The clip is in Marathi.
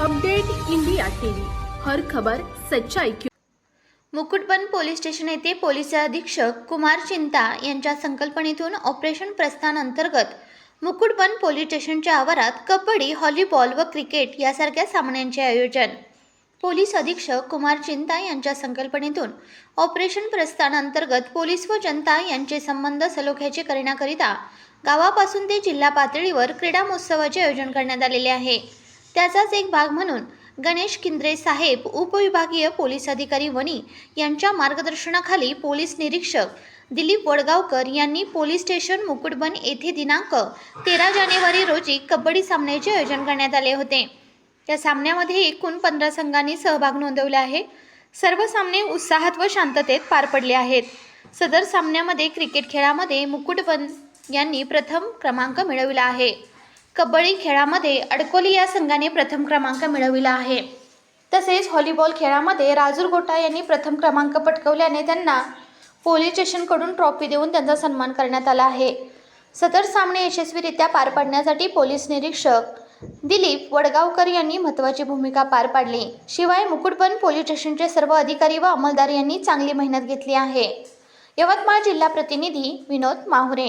अपडेट इंडिया टीव्ही, हर खबर सच्चाई की। मुकुटबन पोलीस स्टेशन येथे पोलीस अधीक्षक कुमार चिंता यांच्या संकल्पनेतून ऑपरेशन प्रस्थान अंतर्गत मुकुटबन पोलीस स्टेशनच्या आवारात कबड्डी, व्हॉलीबॉल व क्रिकेट यासारख्या सामन्यांचे आयोजन। पोलीस अधीक्षक कुमार चिंता यांच्या संकल्पनेतून ऑपरेशन प्रस्थान अंतर्गत पोलीस व जनता यांचे संबंध सलोख्याचे करण्याकरिता गावापासून ते जिल्हा पातळीवर क्रीडा महोत्सवाचे आयोजन करण्यात आलेले आहे। त्याचाच एक भाग म्हणून गणेश किंद्रे साहेब, उपविभागीय पोलीस अधिकारी वणी यांच्या मार्गदर्शनाखाली पोलीस निरीक्षक दिलीप वडगावकर यांनी पोलीस स्टेशन मुकुटबन येथे दिनांक 13 जानेवारी रोजी कबड्डी सामन्याचे आयोजन करण्यात आले होते। या सामन्यामध्ये एकूण 15 संघांनी सहभाग नोंदवला आहे। सर्व सामने उत्साहात व शांततेत पार पडले आहेत। सदर सामन्यामध्ये क्रिकेट खेळामध्ये मुकुटबन यांनी प्रथम क्रमांक मिळविला आहे। कबड्डी खेळामध्ये अडकोली या संघाने प्रथम क्रमांक मिळविला आहे। तसेच व्हॉलीबॉल खेळामध्ये राजूरगोटा यांनी प्रथम क्रमांक पटकावल्याने त्यांना पोलीस स्टेशनकडून ट्रॉफी देऊन त्यांचा सन्मान करण्यात आला आहे। सदर सामने यशस्वीरित्या पार पाडण्यासाठी पोलीस निरीक्षक दिलीप वडगावकर यांनी महत्त्वाची भूमिका पार पाडली। शिवाय मुकुटबन पोलीस स्टेशनचे सर्व अधिकारी व अंमलदार यांनी चांगली मेहनत घेतली आहे। यवतमाळ जिल्हा प्रतिनिधी विनोद माहुरे।